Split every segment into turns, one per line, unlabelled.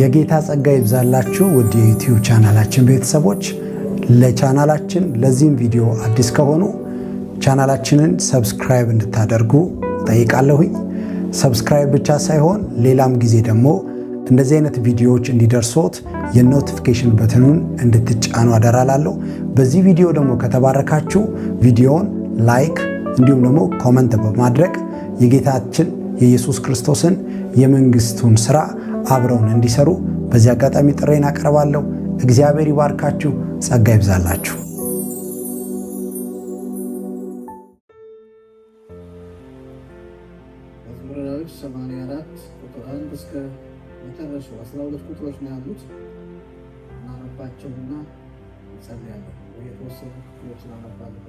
የጌታ ጸጋ ይብዛላችሁ ውድ የዩቲዩብ ቻናላችን ቤተሰቦች። ለቻናላችን ለዚህም ቪዲዮ አዲስ ከሆኑ ቻናላችንን ሰብስክራይብ እንድታደርጉ ጠይቃለሁኝ። ሰብስክራይብ ብቻ ሳይሆን ሌላም ጊዜ ደግሞ እንደዚህ አይነት ቪዲዮዎች እንዲደርሶት የኖቲፊኬሽን በተኑን እንድትጫኑ አደራላለሁ። በዚህ ቪዲዮ ደግሞ ከተባረካችሁ ቪዲዮውን ላይክ እንዲሁም ደግሞ ኮመንት በማድረግ የጌታችን የኢየሱስ ክርስቶስን የመንግስቱን ሥራ አብረውን እንዲሰሩ በዚህ አጋጣሚ ጥሬን አቀርባለሁ። እግዚአብሔር ይባርካችሁ፣ ጸጋ ይብዛላችሁ።
መዝሙረ ዳዊት 84 ቁጥር 1 እስከ መጨረሻው 12 ቁጥሮች ነው ያሉት። እናነባቸውና እንጸልያለን። የተወሰኑ ክፍሎችን አነባለሁ።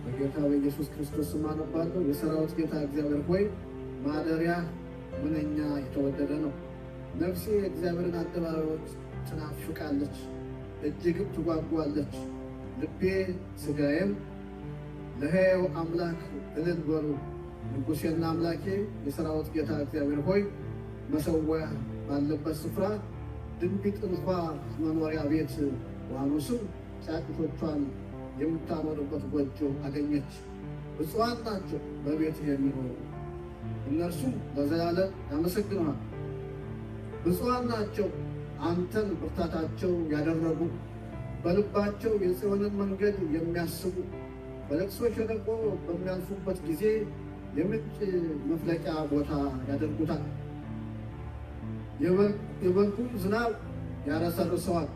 በጌታ በኢየሱስ ክርስቶስ ስም አነባለሁ። የሠራዊት ጌታ እግዚአብሔር ሆይ ማደሪያ ምንኛ የተወደደ ነው። ነፍሴ የእግዚአብሔርን አደባባዮች ትናፍቃለች፣ እጅግም ትጓጓለች። ልቤ ሥጋዬም ለሕያው አምላክ እልል በሉ። ንጉሴና አምላኬ የሠራዊት ጌታ እግዚአብሔር ሆይ መሠዊያ ባለበት ስፍራ ድንቢጥ እንኳ መኖሪያ ቤት ዋኖስም ጫጩቶቿን የምታኖርበት ጎጆ አገኘች። ብፁዓን ናቸው በቤትህ የሚኖሩ እነርሱም ለዘላለም ያመሰግኑሃል። ብፁዓን ናቸው አንተን ብርታታቸው ያደረጉ፣ በልባቸው የጽዮንን መንገድ የሚያስቡ፣ በለቅሶ ሸለቆ በሚያልፉበት ጊዜ የምንጭ መፍለቂያ ቦታ ያደርጉታል። የበልጉን ዝናብ ያረሰርሰዋል፣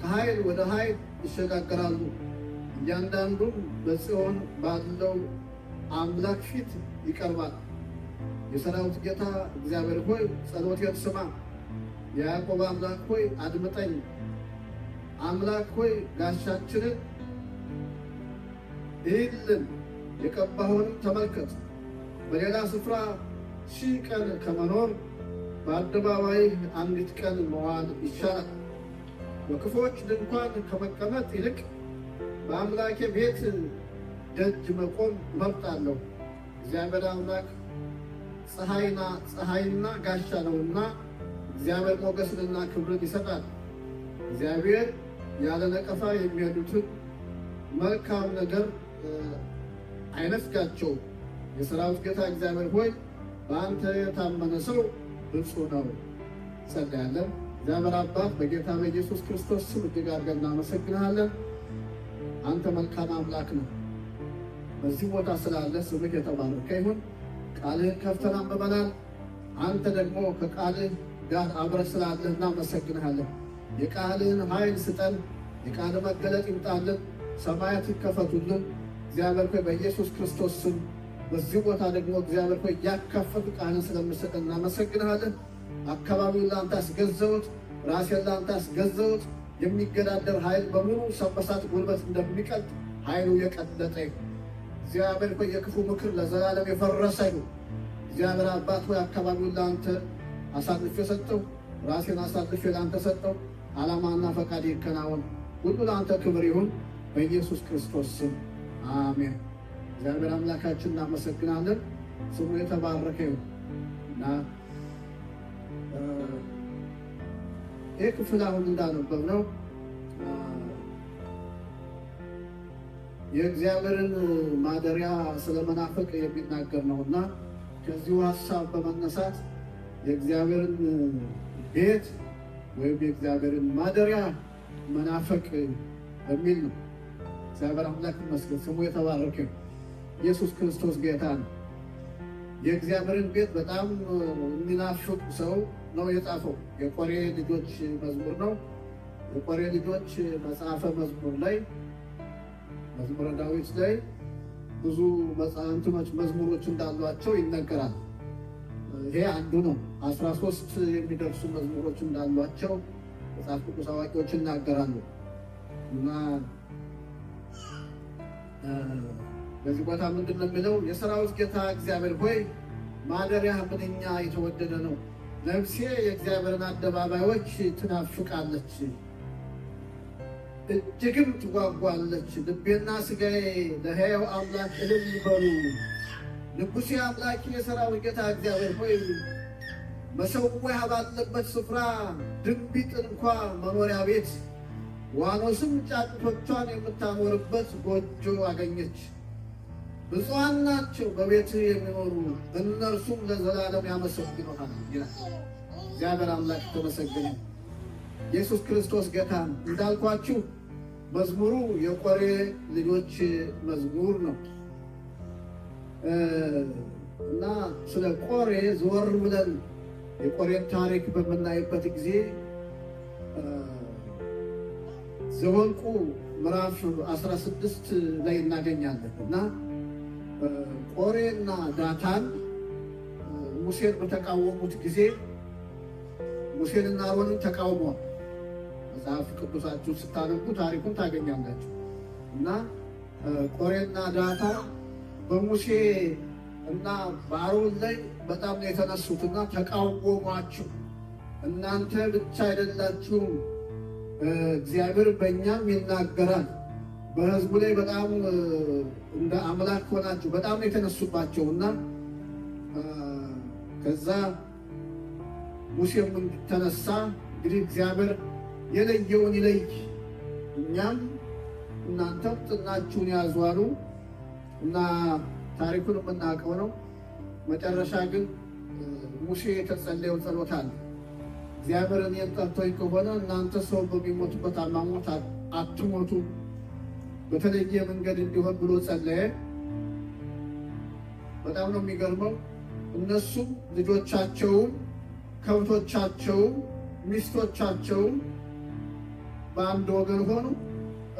ከኃይል ወደ ኃይል ይሸጋገራሉ። እያንዳንዱም በጽዮን ባለው አምላክ ፊት ይቀርባል። የሠራዊት ጌታ እግዚአብሔር ሆይ ጸሎቴን ስማ። የያዕቆብ አምላክ ሆይ አድምጠኝ። አምላክ ሆይ ጋሻችንን እይልን፣ የቀባኸውንም ተመልከት። በሌላ ስፍራ 1000 ቀን ከመኖር በአደባባይህ አንዲት ቀን መዋል ይሻላል። በክፉዎች ድንኳን ከመቀመጥ ይልቅ በአምላኬ ቤት ደጅ መቆም እመርጣለሁ። እግዚአብሔር አምላክ ፀሐይና ጋሻ ነውና እግዚአብሔር ሞገስንና ክብርን ይሰጣል። እግዚአብሔር ያለ ነቀፋ የሚሄዱትን መልካም ነገር አይነፍጋቸውም። የሠራዊት ጌታ እግዚአብሔር ሆይ በአንተ የታመነ ሰው ብፁዕ ነው። ጸልያለን። እግዚአብሔር አባት በጌታ በኢየሱስ ክርስቶስ ስም እጅግ አድርገን እናመሰግንሃለን። አንተ መልካም አምላክ ነው። በዚህ ቦታ ስላለ ስምህ የተባረከ ይሁን። ቃልህን ከፍተን አንብበናል። አንተ ደግሞ ከቃልህ ጋር አብረህ ስላለህ እናመሰግንሃለን። የቃልህን ኃይል ስጠን። የቃልህ መገለጥ ይምጣልን። ሰማያት ይከፈቱልን። እግዚአብሔር ሆይ በኢየሱስ ክርስቶስ ስም በዚህ ቦታ ደግሞ እግዚአብሔር ሆይ እያካፈልክ ቃልህን ስለምሰጠን እናመሰግንሃለን። አካባቢውን ለአንተ አስገዘውት፣ ራሴን ለአንተ አስገዘውት። የሚገዳደር ኃይል በሙሉ ሰበሳት ጉልበት እንደሚቀልጥ ኃይሉ የቀለጠ ይሁን። እግዚአብሔር ሆይ የክፉ ምክር ለዘላለም የፈረሰ ይሁን። እግዚአብሔር አባት ሆይ አካባቢውን ለአንተ አሳልፌ ሰጠው፣ ራሴን አሳልፌ ለአንተ ሰጠው። ዓላማና ፈቃድ ይከናወን። ሁሉ ለአንተ ክብር ይሁን በኢየሱስ ክርስቶስ ስም አሜን። እግዚአብሔር አምላካችን እናመሰግናለን። ስሙ የተባረከ ይሁን እና ይህ ክፍል አሁን እንዳነበብነው የእግዚአብሔርን ማደሪያ ስለመናፈቅ የሚናገር ነውና ከዚሁ ሀሳብ በመነሳት የእግዚአብሔርን ቤት ወይም የእግዚአብሔርን ማደሪያ መናፈቅ በሚል ነው። እግዚአብሔር አምላክ ይመስገን፣ ስሙ የተባረከ። ኢየሱስ ክርስቶስ ጌታ ነው። የእግዚአብሔርን ቤት በጣም የሚናፍቅ ሰው ነው የጻፈው። የቆሬ ልጆች መዝሙር ነው። የቆሬ ልጆች መጽሐፈ መዝሙር ላይ መዝሙረ ዳዊት ላይ ብዙ እንትኖች መዝሙሮች እንዳሏቸው ይነገራል። ይሄ አንዱ ነው። 13 የሚደርሱ መዝሙሮች እንዳሏቸው መጽሐፍ ቅዱስ አዋቂዎች ይናገራሉ። እና በዚህ ቦታ ምንድን ነው የሚለው? የሠራዊት ጌታ እግዚአብሔር ሆይ ማደሪያ ምንኛ የተወደደ ነው። ነፍሴ የእግዚአብሔርን አደባባዮች ትናፍቃለች፣ እጅግም ትጓጓለች። ልቤና ሥጋዬ ለሕያው አምላክ እልል በሉ። ንጉሴ አምላኬ የሠራዊት ጌታ እግዚአብሔር ሆይ መሠዊያ ባለበት ስፍራ ድንቢጥ እንኳ መኖሪያ ቤት፣ ዋኖስም ጫጩቶቿን የምታኖርበት ጎጆ አገኘች። ብፁዓን ናቸው በቤትህ የሚኖሩ እነርሱም ለዘላለም ያመሰግኑሃል ይላል። እግዚአብሔር አምላክ ተመሰገነ። ኢየሱስ ክርስቶስ ጌታ ነው። እንዳልኳችሁ መዝሙሩ የቆሬ ልጆች መዝሙር ነው እና ስለ ቆሬ ዘወር ብለን የቆሬን ታሪክ በምናይበት ጊዜ ዘኍልቍ ምዕራፍ 16 ላይ እናገኛለን እና ቆሬና ዳታን ሙሴን በተቃወሙት ጊዜ ሙሴንና አሮንን ተቃውሟል። መጽሐፍ ቅዱሳችሁ ስታነቡ ታሪኩን ታገኛላችሁ። እና ቆሬና ዳታ በሙሴ እና በአሮን ላይ በጣም ነው የተነሱትና ተቃወሟቸው። እናንተ ብቻ አይደላችሁም፣ እግዚአብሔር በእኛም ይናገራል፣ በሕዝቡ ላይ በጣም እንደ አምላክ ሆናችሁ በጣም ነው የተነሱባቸው። እና ከዛ ሙሴም ተነሳ። እንግዲህ እግዚአብሔር የለየውን ይለይ፣ እኛም እናንተም ጥናችሁን ያዙ አሉ እና ታሪኩን የምናውቀው ነው። መጨረሻ ግን ሙሴ የተጸለየው ጸሎት አለ። እግዚአብሔር እኔን ጠርቶኝ ከሆነ እናንተ ሰው በሚሞቱበት አሟሟት አትሞቱ፣ በተለየ መንገድ እንዲሆን ብሎ ጸለየ። በጣም ነው የሚገርመው። እነሱም ልጆቻቸውም ከብቶቻቸውም ሚስቶቻቸውም በአንድ ወገን ሆኑ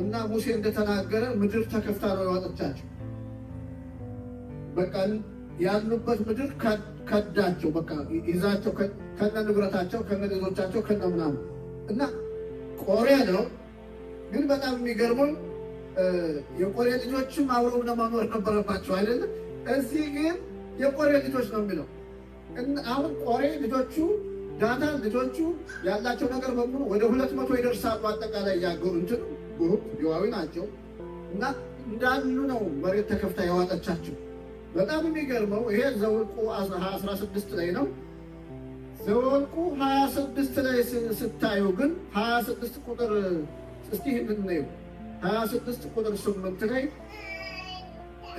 እና ሙሴ እንደተናገረ ምድር ተከፍታ ነው ያወጣቻቸው። በቃ ያሉበት ምድር ከዳቸው። በቃ ይዛቸው ከነ ንብረታቸው ከነ ልጆቻቸው ከነ ምናምን እና ቆሬ ነው። ግን በጣም የሚገርመው የቆሬ ልጆችም አብረው ለማኖር ነበረባቸው አይደለም። እዚህ ግን የቆሬ ልጆች ነው የሚለው። አሁን ቆሬ ልጆቹ ዳታን ልጆቹ ያላቸው ነገር በሙሉ ወደ 200 ይደርሳሉ። አጠቃላይ ያገሩ እንትን ግሩፕ ሌዋዊ ናቸው እና እንዳሉ ነው መሬት ተከፍታ ያዋጠቻቸው። በጣም የሚገርመው ይሄ ዘኍልቍ 16 ላይ ነው። ዘኍልቍ 26 ላይ ስታዩ ግን 26 ቁጥር እስቲ ይህንን ነው 26 ቁጥር 8 ላይ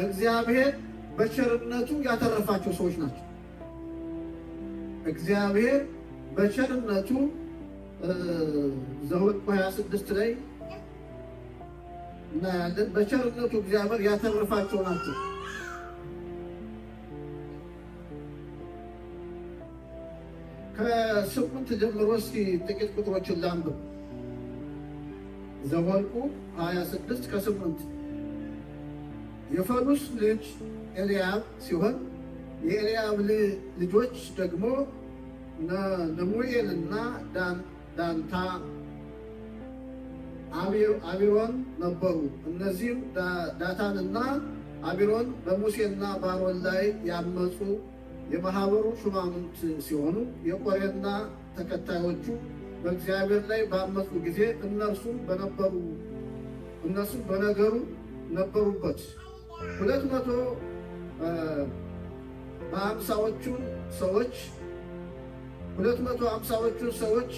እግዚአብሔር በቸርነቱ ያተረፋቸው ሰዎች ናቸው። እግዚአብሔር በቸርነቱ ዘኍልቍ 26 ላይ እናያለን። በቸርነቱ እግዚአብሔር ያተረፋቸው ናቸው። ከ8 ጀምሮ እስኪ ጥቂት ቁጥሮችን ላንብብ። ዘኍልቍ 26 ከ8 የፈሉስ ልጅ ኤልያብ ሲሆን የኤልያብ ልጆች ደግሞ ነሙኤልና ዳንታ አቢሮን ነበሩ። እነዚህም ዳታንና አቢሮን በሙሴና በአሮን ላይ ያመፁ የማህበሩ ሹማምንት ሲሆኑ የቆሬና ተከታዮቹ በእግዚአብሔር ላይ ባመፁ ጊዜ እነርሱም በነገሩ ነበሩበት። 250ዎቹ ሰዎች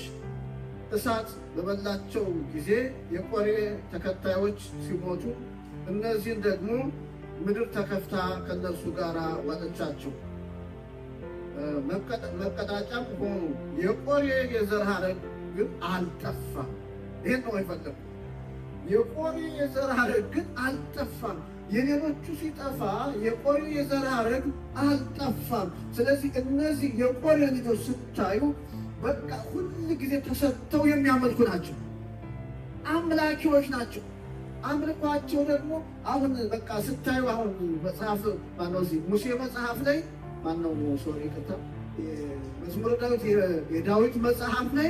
እሳት በበላቸው ጊዜ የቆሬ ተከታዮች ሲሞቱ፣ እነዚህን ደግሞ ምድር ተከፍታ ከነርሱ ጋር ዋጠቻቸው፣ መቀጣጫም ሆኑ። የቆሬ የዘር ሐረግ ግን አልጠፋም። ይህን ነው የፈለጉ። የቆሬ የዘር ሐረግ ግን አልጠፋም። የሌሎቹ ሲጠፋ የቆሬ የዘር ሐረግ አልጠፋም። ስለዚህ እነዚህ የቆሬ ልጆች ስታዩ በቃ ሁል ጊዜ ተሰጥተው የሚያመልኩ ናቸው። አምላኪዎች ናቸው። አምልኳቸው ደግሞ አሁን በቃ ስታዩ አሁን መጽሐፍ ሙሴ መጽሐፍ ላይ መዝሙረ ዳዊት የዳዊት መጽሐፍ ላይ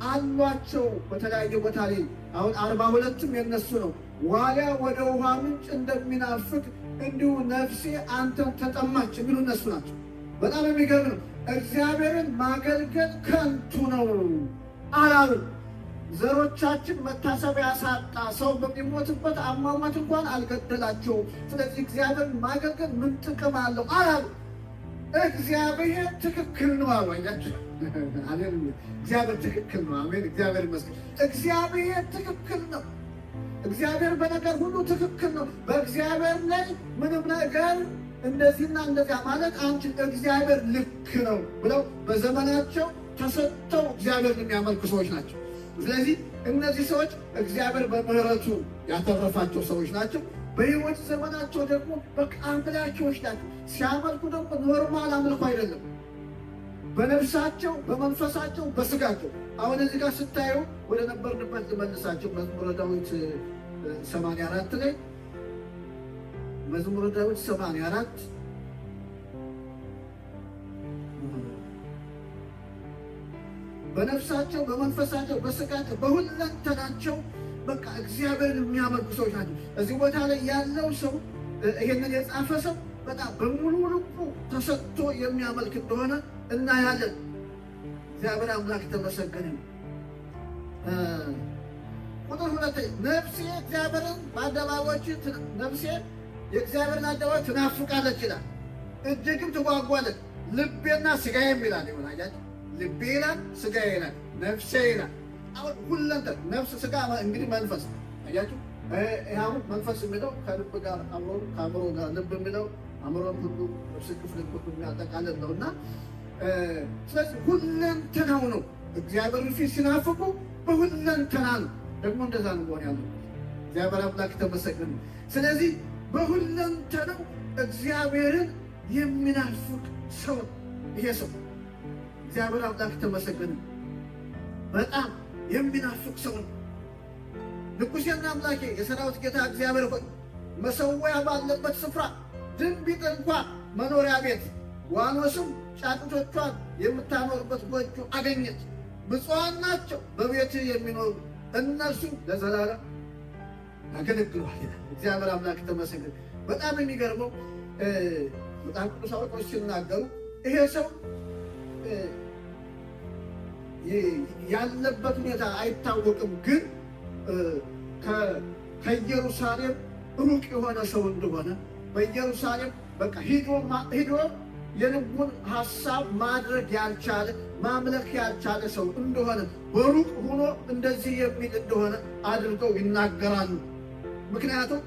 አሏቸው በተለያየ ቦታ ላይ። አሁን 42ም የነሱ ነው። ዋሊያ ወደ ውሃ ምንጭ እንደሚናፍቅ እንዲሁ ነፍሴ አንተን ተጠማች የሚሉ እነሱ ናቸው። በጣም የሚገርም ነው። እግዚአብሔርን ማገልገል ከንቱ ነው አላሉ። ዘሮቻችን መታሰቢያ ሳጣ፣ ሰው በሚሞትበት አሟሟት እንኳን አልገደላቸውም። ስለዚህ እግዚአብሔርን ማገልገል ምን ጥቅም አለው አላሉ። እግዚአብሔር ትክክል ነው አሏኛቸው። እግዚአብሔር ትክክል ነው። አሜን። እግዚአብሔር ይመስገን። እግዚአብሔር ትክክል ነው። እግዚአብሔር በነገር ሁሉ ትክክል ነው። በእግዚአብሔር ላይ ምንም ነገር እንደዚህና እንደዚያ ማለት አንቺ እግዚአብሔር ልክ ነው ብለው በዘመናቸው ተሰጥተው እግዚአብሔርን የሚያመልኩ ሰዎች ናቸው። ስለዚህ እነዚህ ሰዎች እግዚአብሔር በምሕረቱ ያተረፋቸው ሰዎች ናቸው። በሕይወት ዘመናቸው ደግሞ በቃ አምላኪዎች ናቸው። ሲያመልኩ ደግሞ ኖርማል አምልኮ አይደለም። በነፍሳቸው፣ በመንፈሳቸው፣ በስጋቸው። አሁን እዚህ ጋር ስታዩ ወደ ነበርንበት ልመልሳቸው። መዝሙረ ዳዊት 84 ላይ መዝሙረ ዳዊት 84 በነፍሳቸው፣ በመንፈሳቸው፣ በስጋቸው፣ በሁለንተናቸው በቃ እግዚአብሔርን የሚያመልኩ ሰዎች ናቸው። እዚህ ቦታ ላይ ያለው ሰው ይሄንን የጻፈ ሰው በጣም በሙሉ ልቡ ተሰጥቶ የሚያመልክ እንደሆነ እናያለን። እግዚአብሔር አምላክ ተመሰገነ። ቁጥር 2 ነፍሴ እግዚአብሔርን በአደባባዮች ነፍሴ የእግዚአብሔርን አደባባይ ትናፍቃለች ይላል፣ እጅግም ትጓጓለች። ልቤና ስጋዬም ይላል። ይሆናያቸው ልቤ ይላል፣ ስጋዬ ይላል፣ ነፍሴ ይላል። አሁን ሁለንተን ነፍስ ስጋ እንግዲህ መንፈስ አያችሁ። አሁን መንፈስ የሚለው ከልብ ጋር ከአእምሮ ጋር፣ ልብ የሚለው አእምሮን ሁሉ ነፍስ ክፍል ሁሉ የሚያጠቃልል ነው እና ስለዚህ ሁለንተናው ነው። እግዚአብሔር ፊት ሲናፍቁ በሁለንተና ነው። ደግሞ እንደዛ ነው መሆን ያለው። እግዚአብሔር አምላክ ተመሰገነ። ስለዚህ በሁለንተናው እግዚአብሔርን የሚናፍቅ ሰው ይሄ ሰው እግዚአብሔር አምላክ ተመሰገነ። በጣም የሚናፍቅ ሰው ነው። ንጉሴና አምላኬ የሰራዊት ጌታ እግዚአብሔር ሆይ መሠዊያ ባለበት ስፍራ ድንቢጥ እንኳ መኖሪያ ቤት ዋኖስም ጫጩቶቿን የምታኖርበት ጎጆ አገኘች። ብፁዓን ናቸው በቤት የሚኖሩ እነርሱ ለዘላለም ያገለግሉሃል ይላል። እግዚአብሔር አምላክ ተመሰገነ። በጣም የሚገርመው በጣም ቅዱስ አዋቂዎች ሲናገሩ ይሄ ሰው ያለበት ሁኔታ አይታወቅም፣ ግን ከኢየሩሳሌም ሩቅ የሆነ ሰው እንደሆነ በኢየሩሳሌም በቃ ሂዶ የልቡን ሀሳብ ማድረግ ያልቻለ ማምለክ ያልቻለ ሰው እንደሆነ በሩቅ ሆኖ እንደዚህ የሚል እንደሆነ አድርገው ይናገራሉ። ምክንያቱም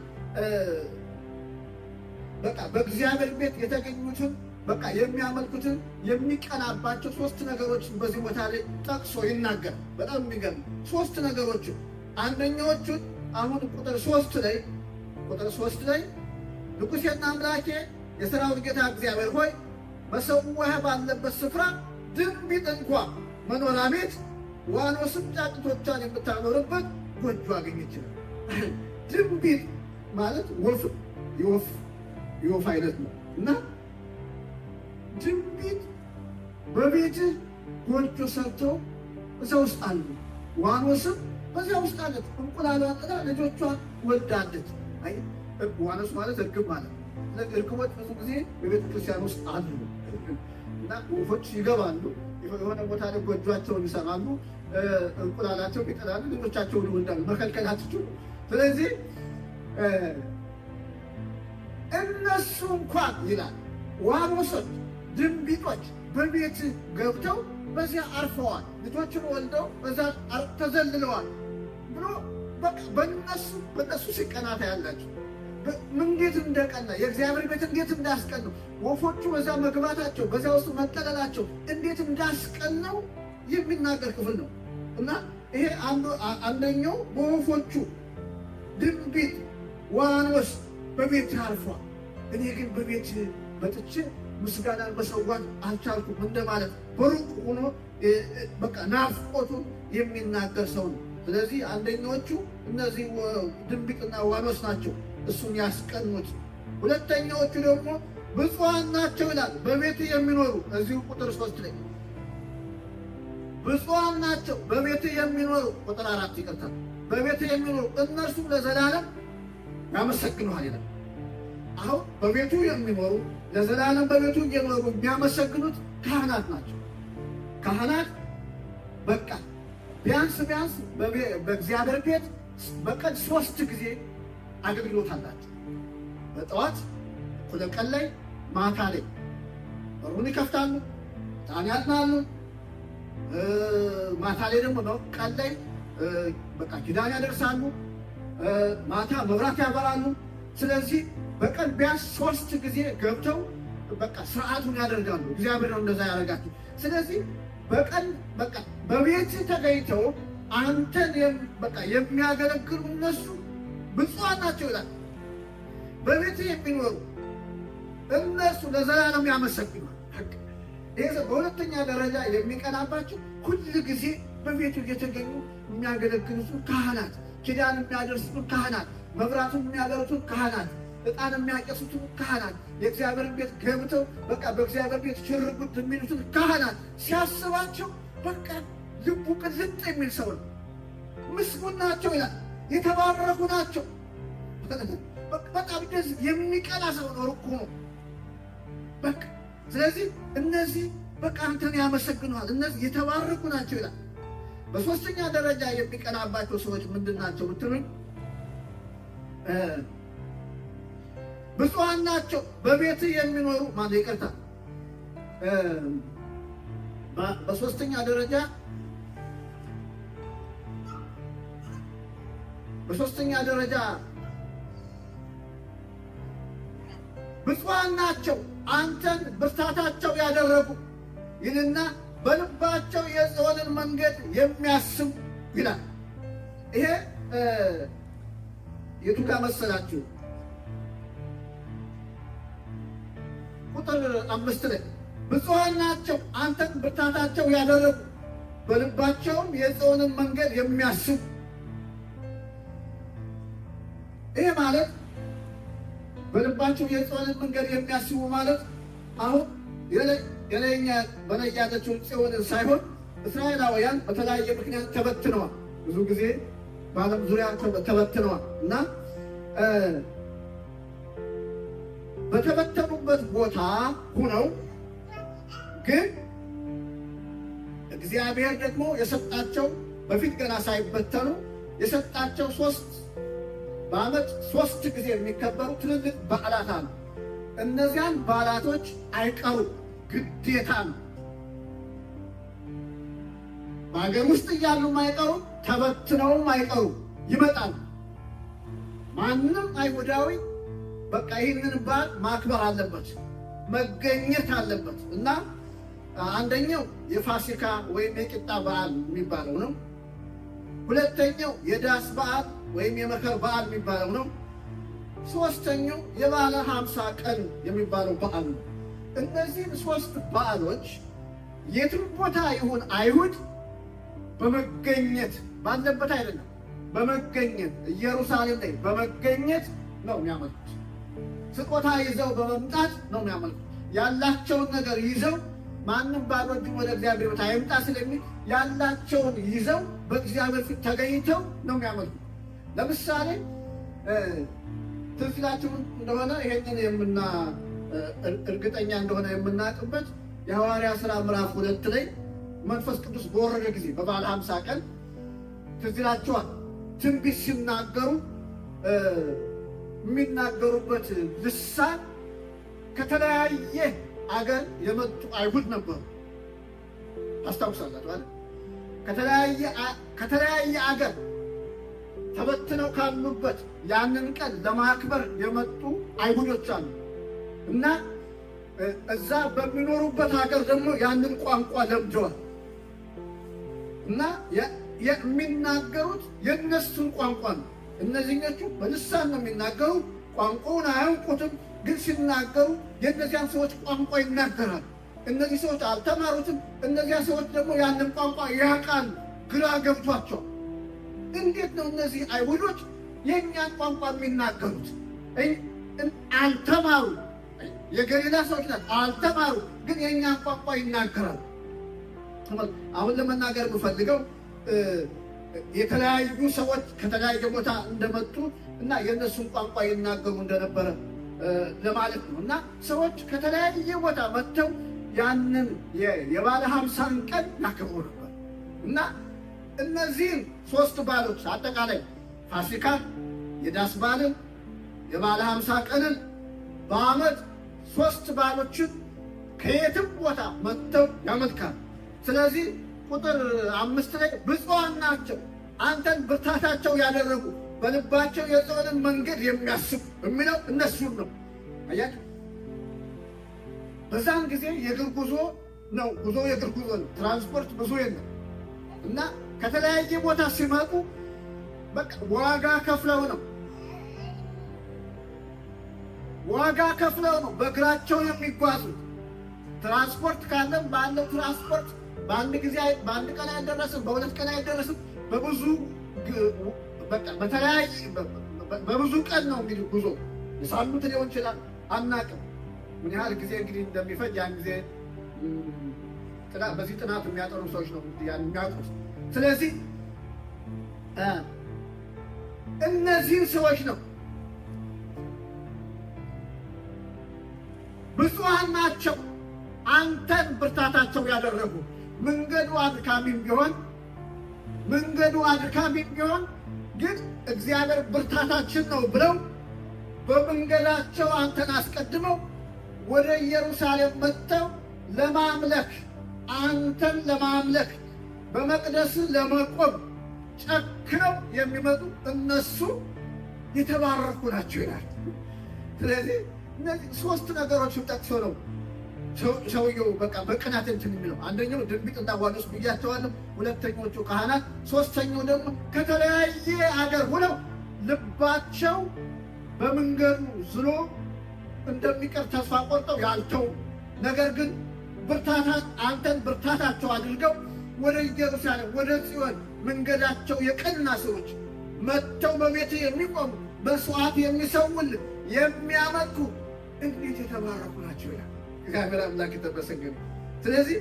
በቃ በእግዚአብሔር ቤት የተገኙትን በቃ የሚያመልኩትን የሚቀናባቸው 3 ነገሮችን በዚህ ቦታ ላይ ጠቅሶ ይናገራል። በጣም የሚገርም 3 ነገሮችን። አንደኛዎቹን አሁን ቁጥር 3 ላይ ንጉሴና አምላኬ የሰራዊት ጌታ እግዚአብሔር ሆይ መሠዊያ ባለበት ስፍራ ድንቢጥ እንኳ መኖሪያ ቤት ዋኖስም ጫጩቶቿን የምታኖርበት ጎጆ አገኘች። ድንቢጥ ማለት የወፍ አይነት ነው እና ድንቢጥ በቤትህ ጎጆ ሰርተው እዛ ውስጥ አሉ። ዋኖስም በዚያ ውስጥ አለች። እንቁላሏን ጥላ ልጆቿን ወልዳለች። ዋኖስ ማለት እርግብ ማለት ነው። እርግቦች ብዙ ጊዜ በቤተ ክርስቲያን ውስጥ አሉ እና ወፎች ይገባሉ። የሆነ ቦታ ላይ ጎጆቸውን ይሰራሉ፣ እንቁላላቸውን ይጥላሉ፣ ልጆቻቸውን ይወልዳሉ። መከልከላችሁ። ስለዚህ እነሱ እንኳን ይላል ዋኖሶች ድንቢጦች በቤት ገብተው በዚያ አርፈዋል፣ ልጆችን ወልደው በዛ ተዘልለዋል ብሎ በእነሱ ሲቀናታ ያላቸው እንዴት እንደቀና የእግዚአብሔር ቤት እንዴት እንዳስቀነው ወፎቹ በዛ መግባታቸው በዛ ውስጥ መጠለላቸው እንዴት እንዳስቀነው የሚናገር ክፍል ነው እና ይሄ አንደኛው በወፎቹ ድንቢጥ ዋኖስ በቤት አርፏል፣ እኔ ግን በቤት መጥቼ ምስጋናን መሰዋት አልቻልኩም እንደማለት በሩቅ ሆኖ በቃ ናፍቆቱን የሚናገር ሰው ነው። ስለዚህ አንደኛዎቹ እነዚህ ድንቢጥና ዋኖስ ናቸው እሱን ያስቀኑት። ሁለተኛዎቹ ደግሞ ብፁዓን ናቸው ይላል በቤት የሚኖሩ እዚሁ ቁጥር 3 ላይ ብፁዓን ናቸው በቤት የሚኖሩ ቁጥር 4 ይቀርታል። በቤት የሚኖሩ እነርሱ ለዘላለም ያመሰግኑሃል ይላል። አሁን በቤቱ የሚኖሩ ለዘላለም በቤቱ እየኖሩ የሚያመሰግኑት ካህናት ናቸው። ካህናት በቃ ቢያንስ በእግዚአብሔር ቤት በቀን 3 ጊዜ አገልግሎት አላቸው። በጠዋት እኩለ ቀን ላይ፣ ማታ ላይ በሩን ይከፍታሉ፣ ዕጣን ያጥናሉ። ማታ ላይ ደግሞ ነው ቀን ላይ በቃ ኪዳን ያደርሳሉ፣ ማታ መብራት ያበራሉ። ስለዚህ በቀን ቢያንስ 3 ጊዜ ገብተው በቃ ስርዓቱን ያደርጋሉ። እግዚአብሔር ነው እንደዛ ያደርጋቸው። ስለዚህ በቀን በቃ በቤት ተገኝተው አንተን በቃ የሚያገለግሉ እነሱ ብፁዓን ናቸው ይላል። በቤት የሚኖሩ እነሱ ለዘላለም ያመሰግናል። ይሄ በሁለተኛ ደረጃ የሚቀናባቸው ሁል ጊዜ በቤቱ እየተገኙ የሚያገለግሉት ካህናት፣ ኪዳን የሚያደርሱት ካህናት፣ መብራቱን የሚያበሩት ካህናት፣ ዕጣን የሚያጨሱት ካህናት፣ የእግዚአብሔር ቤት ገብተው በቃ በእግዚአብሔር ቤት ሽርጉድ የሚሉትን ካህናት ሲያስባቸው በቃ ልቡ ቅልጥ የሚል ሰው ነው። ምስጉን ናቸው ይላል። የተባረኩ ናቸው። በጣም ደስ የሚቀና ሰው ነው። ርኩ ነው በቃ። ስለዚህ እነዚህ በቃ አንተን ያመሰግነዋል። እነዚህ የተባረኩ ናቸው ይላል። በሶስተኛ ደረጃ የሚቀናባቸው ሰዎች ምንድን ናቸው ብትሉኝ፣ ብፁዓን ናቸው በቤት የሚኖሩ ማለት ይቅርታ፣ በሶስተኛ ደረጃ ብፁዓን ናቸው አንተን ብርታታቸው ያደረጉ ይልና በልባቸው የጽዮንን መንገድ የሚያስቡ ይላል። ይሄ የቱ ጋር መሰላችሁ? ቁጥር 5 ላይ ብፁዓን ናቸው አንተን ብርታታቸው ያደረጉ በልባቸውም የጽዮንን መንገድ የሚያስቡ። ይሄ ማለት በልባቸው የጽዮንን መንገድ የሚያስቡ ማለት አሁን በላይ ያለችውን ጽዮንን ሳይሆን እስራኤላውያን በተለያየ ምክንያት ተበትነዋል። ብዙ ጊዜ በዓለም ዙሪያ ተበትነዋል እና በተበተኑበት ቦታ ሁነው ግን እግዚአብሔር ደግሞ የሰጣቸው በፊት ገና ሳይበተኑ የሰጣቸው በዓመት 3 ጊዜ የሚከበሩ ትልልቅ በዓላት አሉ። እነዚያን በዓላቶች አይቀሩ ግዴታ ነው። በሀገር ውስጥ እያሉም አይቀሩ፣ ተበትነውም አይቀሩ ይመጣሉ። ማንም አይሁዳዊ በቃ ይህንን በዓል ማክበር አለበት፣ መገኘት አለበት እና አንደኛው የፋሲካ ወይም የቂጣ በዓል የሚባለው ነው። ሁለተኛው የዳስ በዓል ወይም የመከር በዓል የሚባለው ነው። ሶስተኛው የበዓለ 50 ቀን የሚባለው በዓል ነው። እነዚህም 3 በዓሎች የትም ቦታ ይሁን አይሁድ በመገኘት ባለበት አይደለም፣ በመገኘት ኢየሩሳሌም ላይ በመገኘት ነው የሚያመልኩት። ስጦታ ይዘው በመምጣት ነው የሚያመልኩት። ያላቸውን ነገር ይዘው ማንም ባዶ እጁን ወደ እግዚአብሔር ቤት አይምጣ ስለሚል ያላቸውን ይዘው በእግዚአብሔር ፊት ተገኝተው ነው የሚያመልኩት። ለምሳሌ ትዝ ይላችሁ እንደሆነ ይሄንን እርግጠኛ እንደሆነ የምናውቅበት የሐዋርያት ሥራ ምዕራፍ 2 ላይ መንፈስ ቅዱስ በወረደ ጊዜ በበዓለ 50 ቀን ትዝ ይላችኋል። ትንቢት ሲናገሩ የሚናገሩበት ልሳን ከተለያየ አገር የመጡ አይሁድ ነበሩ። ታስታውሳላችሁ አይደል? ከተለያየ አገር ተበትነው ካሉበት ያንን ቀን ለማክበር የመጡ አይሁዶች አሉ እና እዛ በሚኖሩበት ሀገር ደግሞ ያንን ቋንቋ ለምደዋል እና የሚናገሩት የእነሱን ቋንቋ ነው። እነዚህኞቹ በልሳን ነው የሚናገሩ፣ ቋንቋውን አያውቁትም፣ ግን ሲናገሩ የእነዚያን ሰዎች ቋንቋ ይናገራሉ። እነዚህ ሰዎች አልተማሩትም፣ እነዚያ ሰዎች ደግሞ ያንን ቋንቋ ያውቃሉ። ግራ ገብቷቸው እንዴት ነው እነዚህ አይሁዶች የእኛን ቋንቋ የሚናገሩት? አልተማሩ፣ የገሊላ ሰዎች ናቸው፣ አልተማሩ፣ ግን የእኛን ቋንቋ ይናገራሉ። አሁን ለመናገር የምፈልገው የተለያዩ ሰዎች ከተለያየ ቦታ እንደመጡ እና የእነሱን ቋንቋ ይናገሩ እንደነበረ ለማለት ነው። እና ሰዎች ከተለያየ ቦታ መጥተው ያንን የበዓለ 50 ቀን ያከብሩ ነበር እና እነዚህም 3 በዓሎች አጠቃላይ ፋሲካ፣ የዳስ በዓልን፣ የበዓለ 50 ቀንን በዓመት 3 በዓሎችን ከየትም ቦታ መጥተው ያመልካል። ስለዚህ ቁጥር 5 ላይ ብፁዓን ናቸው አንተን ብርታታቸው ያደረጉ በልባቸው የጽዮንን መንገድ የሚያስቡ የሚለው እነሱን ነው። አያችሁ፣ በዛን ጊዜ የእግር ጉዞ ነው። ጉዞ የእግር ጉዞ ነው። ትራንስፖርት ብዙ የለም እና ከተለያየ ቦታ ሲመጡ በቃ ዋጋ ከፍለው ነው በእግራቸው የሚጓዙት። ትራንስፖርት ካለም ባለው ትራንስፖርት በአንድ ጊዜ በአንድ ቀን አይደረስም፣ በሁለት ቀን አይደረስም። በብዙ ቀን ነው እንግዲህ ጉዞ። የሳምንት ሊሆን ይችላል፣ አናቅም ምን ያህል ጊዜ እንግዲህ እንደሚፈጅ ያን ጊዜ በዚህ ጥናት የሚያጠኑ ሰዎች ነው የሚያውቁት። ስለዚህ እነዚህን ሰዎች ነው ብፁዓን ናቸው አንተን ብርታታቸው ያደረጉ። መንገዱ አድካሚም ቢሆን ግን እግዚአብሔር ብርታታችን ነው ብለው በመንገዳቸው አንተን አስቀድመው ወደ ኢየሩሳሌም መጥተው ለማምለክ አንተን ለማምለክ በመቅደስ ለመቆም ጨክነው የሚመጡ እነሱ የተባረኩ ናቸው ይላል። ስለዚህ እነዚህ ሶስት ነገሮችን ጠቅሶ ነው ሰውየው በቃ በቅናት እንትን የሚለው። አንደኛው ድንቢጥ እንዳዋለሱ ብያቸዋለሁ፣ ሁለተኞቹ ካህናት፣ ሶስተኛው ደግሞ ከተለያየ አገር ሆነው ልባቸው በመንገዱ ዝሎ እንደሚቀር ተስፋ ቆርጠው ያልተው፣ ነገር ግን አንተን ብርታታቸው አድርገው ወደ ኢየሩሳሌም ወደ ጽዮን መንገዳቸው የቀና ሰዎች መጥተው በቤት የሚቆሙ በሰዓት የሚሰውል የሚያመልኩ እንዴት የተባረኩ ናቸው ይላል። እግዚአብሔር አምላክ የተመሰገነ። ስለዚህ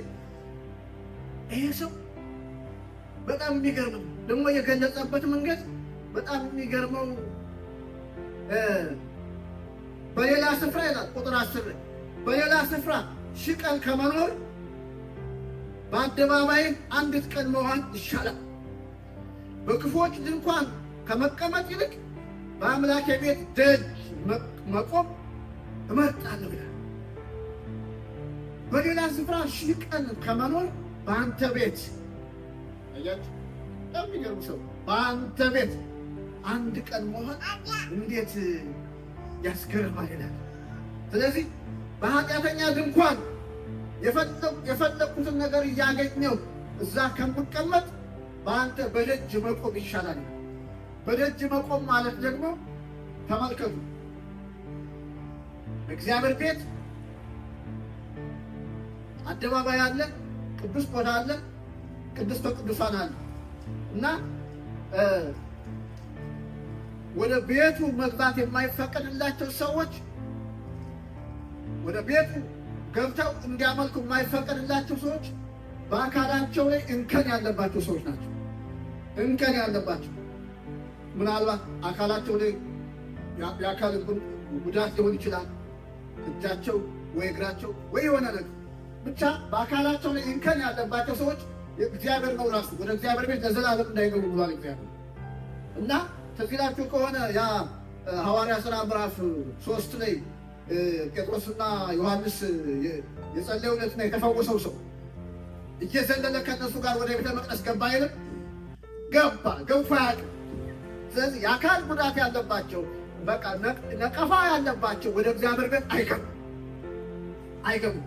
ይሄ ሰው በጣም የሚገርም ደግሞ የገለጸበት መንገድ በጣም የሚገርመው በሌላ ስፍራ ይላል ቁጥር 10 በሌላ ስፍራ 1000 ቀን ከመኖር በአደባባይ አንዲት ቀን መዋል ይሻላል። በክፉዎች ድንኳን ከመቀመጥ ይልቅ በአምላኬ ቤት ደጅ መቆም እመርጣለሁ ይላል። በሌላ ስፍራ 1000 ቀን ከመኖር በአንተ ቤት አያችሁ፣ የሚገርም ሰው በአንተ ቤት አንድ ቀን መሆን እንዴት ያስገርማል ይላል። ስለዚህ በኃጢአተኛ ድንኳን የፈለኩትን ነገር እያገኘው እዛ ከምቀመጥ በአንተ በደጅ መቆም ይሻላል። በደጅ መቆም ማለት ደግሞ ተመልከቱ፣ እግዚአብሔር ቤት አደባባይ አለ፣ ቅዱስ ቦታ አለ፣ ቅድስተ ቅዱሳን አለ እና ወደ ቤቱ መግባት የማይፈቀድላቸው ሰዎች ወደ ቤቱ ገብተው እንዲያመልኩ የማይፈቀድላቸው ሰዎች በአካላቸው ላይ እንከን ያለባቸው ሰዎች ናቸው። እንከን ያለባቸው ምናልባት አካላቸው ላይ የአካል ጉዳት ሊሆን ይችላል። እጃቸው ወይ እግራቸው ወይ የሆነ ነገር ብቻ በአካላቸው ላይ እንከን ያለባቸው ሰዎች እግዚአብሔር ነው ራሱ ወደ እግዚአብሔር ቤት ለዘላለም እንዳይገቡ ብሏል እግዚአብሔር። እና ተዚላችሁ ከሆነ ያ ሐዋርያ ሥራ ምዕራፍ 3 ላይ ጴጥሮስና ዮሐንስ የጸለዩለትና የተፈወሰው ሰው እየዘለለ ከነሱ ጋር ወደ ቤተ መቅደስ ገባ አይልም? ገባ አያውቅም። ስለዚህ የአካል ጉዳት ያለባቸው በቃ ነቀፋ ያለባቸው ወደ እግዚአብሔር ቤት አይገቡም።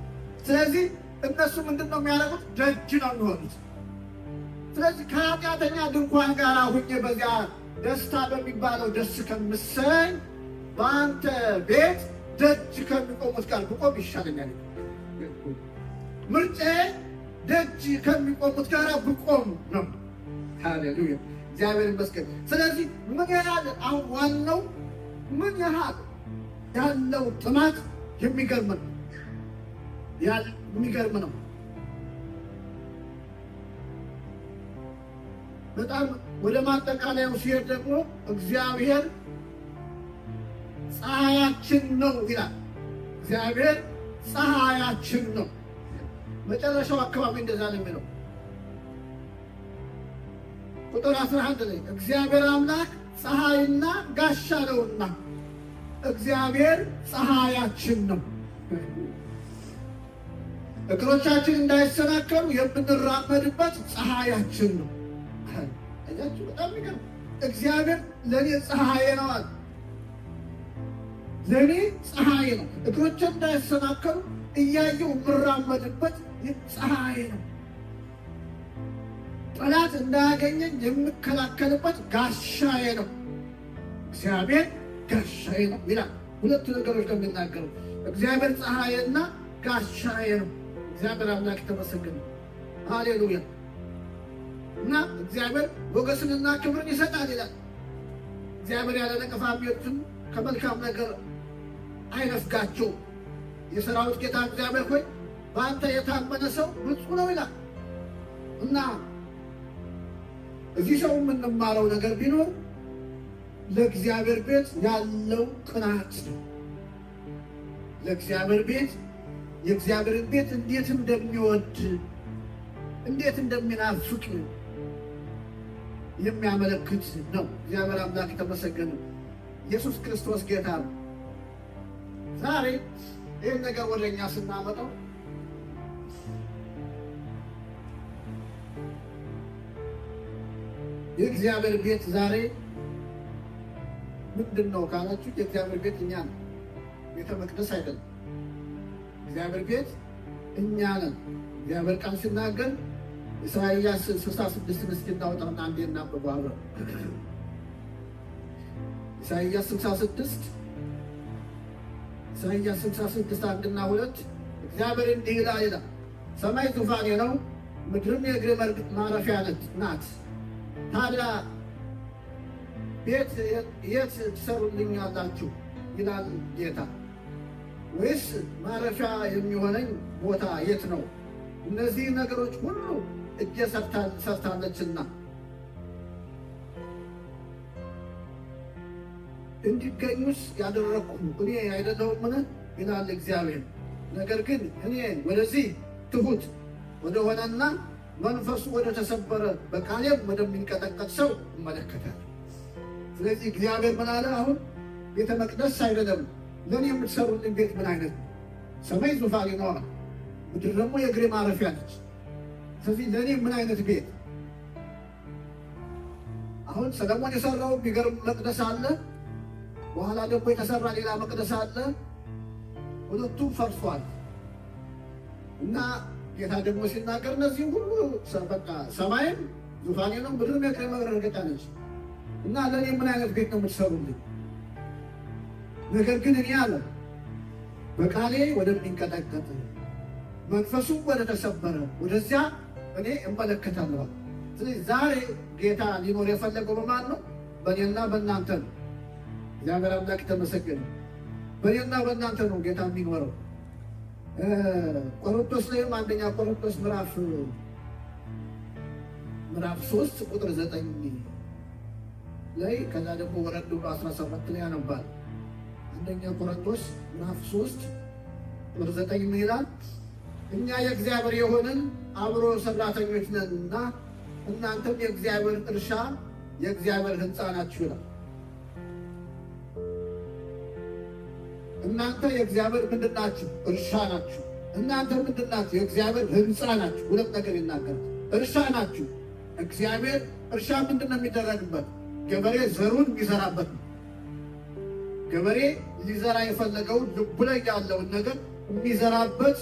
ስለዚህ እነሱ ምንድን ነው የሚያደርጉት? ደጅ ነው የሚሆኑት። ስለዚህ ከኃጢአተኛ ድንኳን ጋር ሁኜ በዚያ ደስታ በሚባለው ደስ ከምሰኝ በአንተ ቤት ደጅ ከሚቆሙት ጋር ብቆም ይሻለኛል። ምርጫዬ ደጅ ከሚቆሙት ጋር ብቆም ነው። ሃሌሉያ፣ እግዚአብሔር ይመስገን። ስለዚህ ምን ያህል አሁን ዋናው ምን ያህል ያለው ጥማት የሚገርም ነው። በጣም ወደ ማጠቃለያው ሲሄድ ደግሞ እግዚአብሔር ፀሐያችን ነው ይላል። እግዚአብሔር ፀሐያችን ነው። መጨረሻው አካባቢ እንደዛ ነው የሚለው ቁጥር 11 ላይ እግዚአብሔር አምላክ ፀሐይና ጋሻ ነውና እግዚአብሔር ፀሐያችን ነው። እግሮቻችን እንዳይሰናከሉ የምንራመድበት ፀሐያችን ነው። አያችሁ፣ በጣም ይገርም። እግዚአብሔር ለእኔ ፀሐዬ ነው አለ። ለእኔ ፀሐዬ ነው። እግሮቼ እንዳይሰናከሉ እያየው የምራመድበት ፀሐዬ ነው። ጠላት እንዳያገኘኝ የምከላከልበት ጋሻዬ ነው። እግዚአብሔር ጋሻዬ ነው ይላል። ሁለቱ ነገሮች ነው የሚናገረው። እግዚአብሔር ፀሐዬና ጋሻዬ ነው። እግዚአብሔር አምላክ የተመሰገነ ሃሌሉያ። እና እግዚአብሔር ሞገስንና ክብርን ይሰጣል ይላል። እግዚአብሔር ያለ ነቀፋ የሚወዱትን ከመልካም ነገር አይነፍጋቸው። የሰራዊት ጌታ እግዚአብሔር ሆይ በአንተ የታመነ ሰው ብፁዕ ነው ይላል። እና እዚህ ሰው የምንማረው ነገር ቢኖር ለእግዚአብሔር ቤት ያለው ቅናት ነው። ለእግዚአብሔር ቤት የእግዚአብሔርን ቤት እንዴት እንደሚወድ እንዴት እንደሚናፍቅ የሚያመለክት ነው። እግዚአብሔር አምላክ የተመሰገነ ኢየሱስ ክርስቶስ ጌታ ነው። ዛሬ ይህን ነገር ወደ እኛ ስናመጣው የእግዚአብሔር ቤት ዛሬ ምንድን ነው ካላችሁ፣ የእግዚአብሔር ቤት እኛ ነን። ቤተ መቅደስ አይደለም። እግዚአብሔር ቤት እኛ ነን። እግዚአብሔር ቃል ሲናገር ኢሳይያስ 66 እስኪ እናውጣና አንዴ እናንብበው አብረን። ኢሳይያስ 66 1 እና 2 እግዚአብሔር እንዲህ ይላል፣ ሰማይ ዙፋኔ ነው፣ ምድርም የእግሬ ማረፊያ ናት። ታዲያ ቤት የት ትሰሩልኛላችሁ ይላል ጌታ? ወይስ ማረፊያ የሚሆነኝ ቦታ የት ነው? እነዚህ ነገሮች ሁሉ እጄ ሰርታለችና እንዲገኙስ ያደረግኩ እኔ አይደለሁምን? ይላል እግዚአብሔር። ነገር ግን እኔ ወደዚህ ትሁት ወደሆነና መንፈሱ ወደ ተሰበረ በቃሌም ወደሚንቀጠቀጥ ሰው እመለከታለሁ። ስለዚህ እግዚአብሔር ምን አለ? አሁን ቤተ መቅደስ አይደለም፣ ለእኔ የምትሰሩልኝ ቤት ምን አይነት ነው? ሰማይ ዙፋኔ ነው፣ ምድር ደግሞ የእግሬ ማረፊያ ነች። ስለዚህ ለእኔ ምን አይነት ቤት? አሁን ሰለሞን የሰራው የሚገርም መቅደስ አለ። በኋላ ደግሞ የተሰራ ሌላ መቅደስ አለ። ሁለቱም ፈርሷል። እና ጌታ ደግሞ ሲናገር እነዚህ ሁሉ በቃ ሰማይም ዙፋኔ ነው፣ ምድርም የእግሬ መረገጫ ነች እና ለእኔ ምን አይነት ቤት ነው የምትሰሩልኝ? ነገር ግን እኔ አለ በቃሌ ወደሚንቀጠቀጥ መንፈሱም ወደ ተሰበረ ወደዚያ እኔ እመለከታለሁ። ስለዚህ ዛሬ ጌታ ሊኖር የፈለገው በማን ነው? በእኔና በእናንተ ነው። እግዚአብሔር አምላክ ተመሰገነ። በእኔና በእናንተ ነው ጌታ የሚኖረው። ቆሮንቶስ ላይም አንደኛ ቆሮንቶስ ምዕራፍ 3 ቁጥር 9 ላይ ከዛ ደግሞ ወረድ ብሎ 17 ላይ ያነባል። አንደኛ ቆሮንቶስ ምዕራፍ 3 ቁጥር 9 ይላል፣ እኛ የእግዚአብሔር የሆንን አብሮ ሰራተኞች ነንና እናንተም የእግዚአብሔር እርሻ የእግዚአብሔር ሕንፃ ናችሁ ይላል። እናንተ የእግዚአብሔር ምንድን ናችሁ? እርሻ ናችሁ። እናንተ ምንድን ናችሁ? የእግዚአብሔር ሕንፃ ናችሁ። ሁለት ነገር ይናገራል። እርሻ ናችሁ። እግዚአብሔር እርሻ ምንድን ነው የሚደረግበት? ገበሬ ዘሩን የሚዘራበት ነው። ገበሬ ሊዘራ የፈለገውን ልቡ ላይ ያለውን ነገር የሚዘራበት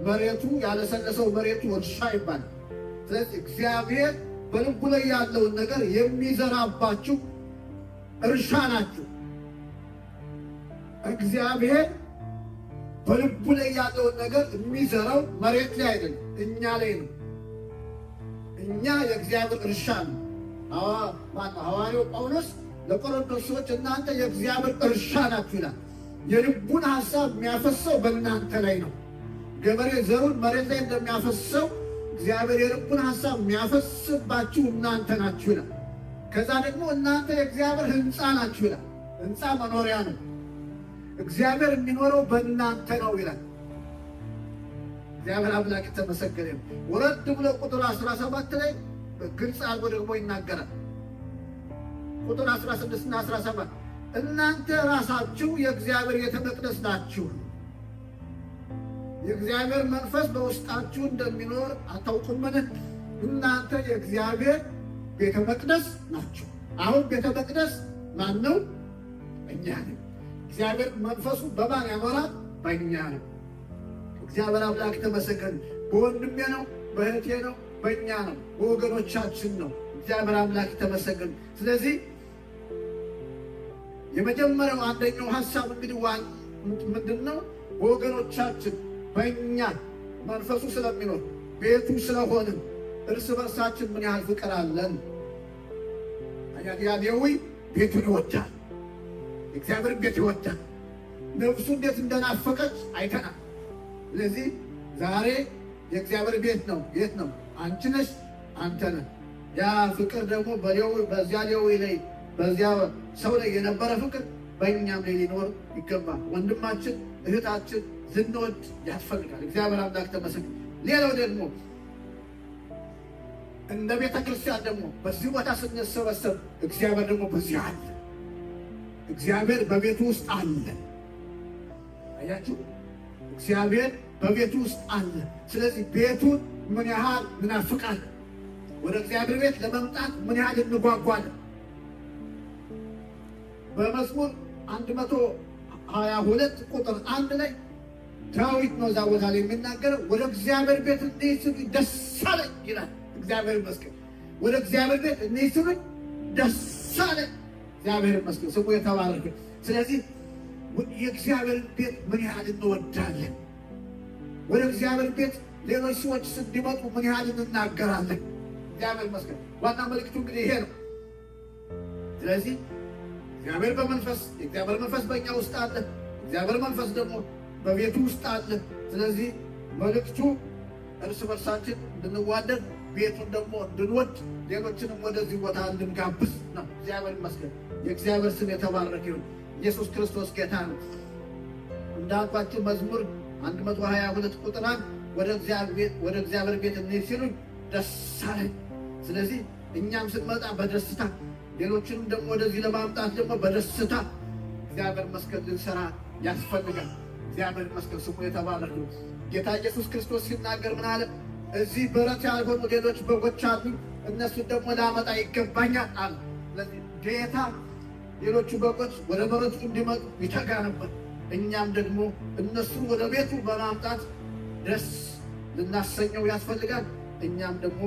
መሬቱ ያለሰለሰው መሬቱ እርሻ ይባላል። ስለዚህ እግዚአብሔር በልቡ ላይ ያለውን ነገር የሚዘራባችሁ እርሻ ናችሁ። እግዚአብሔር በልቡ ላይ ያለውን ነገር የሚዘራው መሬት ላይ አይደለም፣ እኛ ላይ ነው። እኛ የእግዚአብሔር እርሻ ነው። ሐዋርያው ጳውሎስ ለቆሮንቶስ ሰዎች እናንተ የእግዚአብሔር እርሻ ናችሁ ይላል። የልቡን ሐሳብ የሚያፈሰው በእናንተ ላይ ነው። ገበሬ ዘሩን መሬት ላይ እንደሚያፈሰው እግዚአብሔር የልቡን ሐሳብ የሚያፈስባችሁ እናንተ ናችሁ ይላል። ከዛ ደግሞ እናንተ የእግዚአብሔር ሕንፃ ናችሁ ይላል። ሕንፃ መኖሪያ ነው። እግዚአብሔር የሚኖረው በእናንተ ነው ይላል። እግዚአብሔር አምላክ የተመሰገነ ነው። ወረድ ብሎ ቁጥር 17 ላይ ግልጽ አድርጎ ደግሞ ይናገራል። ቁጥር 16 እና 17 እናንተ ራሳችሁ የእግዚአብሔር ቤተ መቅደስ ናችሁ፣ የእግዚአብሔር መንፈስ በውስጣችሁ እንደሚኖር አታውቁምን? እናንተ የእግዚአብሔር ቤተ መቅደስ ናችሁ። አሁን ቤተ መቅደስ ማን ነው? እኛ ነው። እግዚአብሔር መንፈሱ በማን ያኖራል? በእኛ ነው። እግዚአብሔር አምላክ ተመሰገን። በወንድሜ ነው፣ በእህቴ ነው፣ በእኛ ነው፣ በወገኖቻችን ነው። እግዚአብሔር አምላክ ተመሰገን። ስለዚህ የመጀመሪያው አንደኛው ሐሳብ እንግዲህ ምንድን ነው? በወገኖቻችን በእኛ መንፈሱ ስለሚኖር ቤቱ ስለሆንን እርስ በርሳችን ምን ያህል ፍቅር አለን። ያ ሌዊ ቤቱን ይወዳል፣ እግዚአብሔር ቤት ይወዳል። ነፍሱ እንዴት እንደናፈቀች አይተናል። ስለዚህ ዛሬ የእግዚአብሔር ቤት ነው። የት ነው? አንቺ ነሽ፣ አንተ ነህ። ያ ፍቅር ደግሞ በዚያ ሌዊ ላይ በዚያ ሰው ላይ የነበረ ፍቅር በእኛም ላይ ሊኖር ይገባል። ወንድማችን እህታችን ልንወድ ያስፈልጋል። እግዚአብሔር አምላክ ተመስገን። ሌላው ደግሞ እንደ ቤተ ክርስቲያን ደግሞ በዚህ ቦታ ስንሰበሰብ እግዚአብሔር ደግሞ በዚህ አለ። እግዚአብሔር በቤቱ ውስጥ አለ። አያችሁ፣ እግዚአብሔር በቤቱ ውስጥ አለ። ስለዚህ ቤቱን ምን ያህል እናፍቃለን? ወደ እግዚአብሔር ቤት ለመምጣት ምን ያህል እንጓጓለን? በመዝሙር 122 ቁጥር 1 ላይ ዳዊት ነው እዛ ቦታ ላይ የሚናገረው ወደ እግዚአብሔር ቤት እንሂድ ሲሉኝ ደስ አለኝ ይላል። እግዚአብሔር ይመስገን። ወደ እግዚአብሔር ቤት እንሂድ ሲሉኝ ደስ አለኝ። እግዚአብሔር ይመስገን፣ ስሙ የተባረከ። ስለዚህ የእግዚአብሔርን ቤት ምን ያህል እንወዳለን? ወደ እግዚአብሔር ቤት ሌሎች ሰዎች እንዲመጡ ምን ያህል እንናገራለን? እግዚአብሔር ይመስገን። ዋና መልእክቱ እንግዲህ ይሄ ነው። ስለዚህ እግዚአብሔር በመንፈስ የእግዚአብሔር መንፈስ በእኛ ውስጥ አለ። እግዚአብሔር መንፈስ ደግሞ በቤቱ ውስጥ አለ። ስለዚህ መልእክቱ እርስ በርሳችን እንድንዋደድ፣ ቤቱን ደግሞ እንድንወድ፣ ሌሎችንም ወደዚህ ቦታ እንድንጋብዝ ነው። እግዚአብሔር ይመስገን። የእግዚአብሔር ስም የተባረከ ይሁን። ኢየሱስ ክርስቶስ ጌታ ነው። እንዳልኳችሁ መዝሙር 122 ቁጥር 1 ወደ እግዚአብሔር ቤት እንሂድ ሲሉኝ ደስ አለኝ። ስለዚህ እኛም ስንመጣ በደስታ ሌሎችንም ደግሞ ወደዚህ ለማምጣት ደግሞ በደስታ እግዚአብሔር ይመስገን ልንሰራ ያስፈልጋል። እግዚአብሔር ይመስገን፣ ስሙ የተባረከ ነው። ጌታ ኢየሱስ ክርስቶስ ሲናገር ምን አለ? እዚህ በረት ያልሆኑ ሌሎች በጎች አሉ፣ እነሱን ደግሞ ላመጣ ይገባኛል አለ። ስለዚህ ጌታ ሌሎቹ በጎች ወደ በረቱ እንዲመጡ ይተጋ ነበር። እኛም ደግሞ እነሱን ወደ ቤቱ በማምጣት ደስ ልናሰኘው ያስፈልጋል። እኛም ደግሞ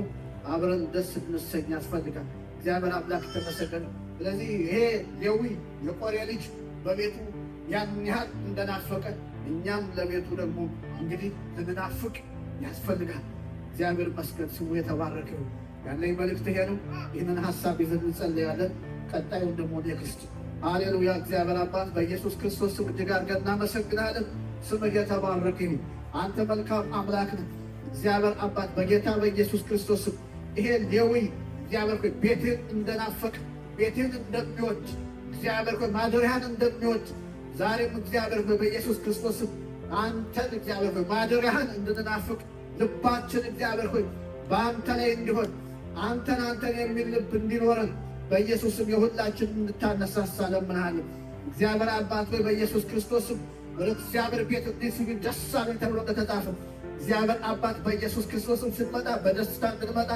አብረን ደስ ልንሰኝ ያስፈልጋል። እግዚአብሔር አምላክ ተመሰገነ። ስለዚህ ይሄ ሌዊ የቆሬ ልጅ በቤቱ ያን ያህል እንደናፈቀ እኛም ለቤቱ ደግሞ እንግዲህ ልንናፍቅ ያስፈልጋል። እግዚአብሔር ይመስገን፣ ስሙ የተባረከ ነው። ያለኝ መልእክት ይሄ ነው። ይህንን ሀሳብ ይዘን እንጸልያለን። ቀጣዩን ደግሞ ኔክስት። ሃሌሉያ። እግዚአብሔር አባት በኢየሱስ ክርስቶስ ስም እጅግ አድርገን እናመሰግናለን። ስምህ የተባረከ ይሁን። አንተ መልካም አምላክ ነህ። እግዚአብሔር አባት በጌታ በኢየሱስ ክርስቶስ ስም ይሄ ሌዊ እግዚአብሔር ሆይ ቤትህን እንደናፈቅ ቤትህን እንደሚወድ እግዚአብሔር ሆይ ማደሪያን እንደሚወድ ዛሬም እግዚአብሔር ሆይ በኢየሱስ ክርስቶስ አንተን እግዚአብሔር ሆይ ማደሪያን እንድንናፍቅ ልባችን እግዚአብሔር ሆይ በአንተ ላይ እንዲሆን አንተን የሚል ልብ እንዲኖረን በኢየሱስም የሁላችን እንድታነሳሳ ለምንሃለን። እግዚአብሔር አባት ሆይ በኢየሱስ ክርስቶስም ወደ እግዚአብሔር ቤት እንዲህ ሲሉ ደስ አለኝ ተብሎ እንደተጻፈ እግዚአብሔር አባት በኢየሱስ ክርስቶስም ስንመጣ በደስታ እንድንመጣ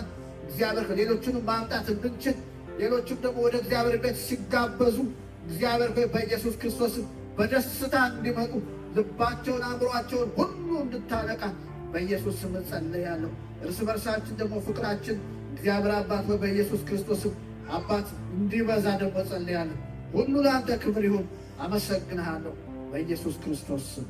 እግዚአብሔር ሌሎችንም ማምጣት እንድንችል ሌሎችም ደግሞ ወደ እግዚአብሔር ቤት ሲጋበዙ እግዚአብሔር ሆይ በኢየሱስ ክርስቶስም በደስታ እንዲመጡ ልባቸውን አእምሯቸውን ሁሉ እንድታነቃ በኢየሱስ ስም ጸልያለሁ። እርስ በርሳችን ደግሞ ፍቅራችን እግዚአብሔር አባት ሆይ በኢየሱስ ክርስቶስም አባት እንዲበዛ ደግሞ ጸልያለሁ። ሁሉ ለአንተ ክብር ይሁን። አመሰግንሃለሁ በኢየሱስ ክርስቶስ ስም።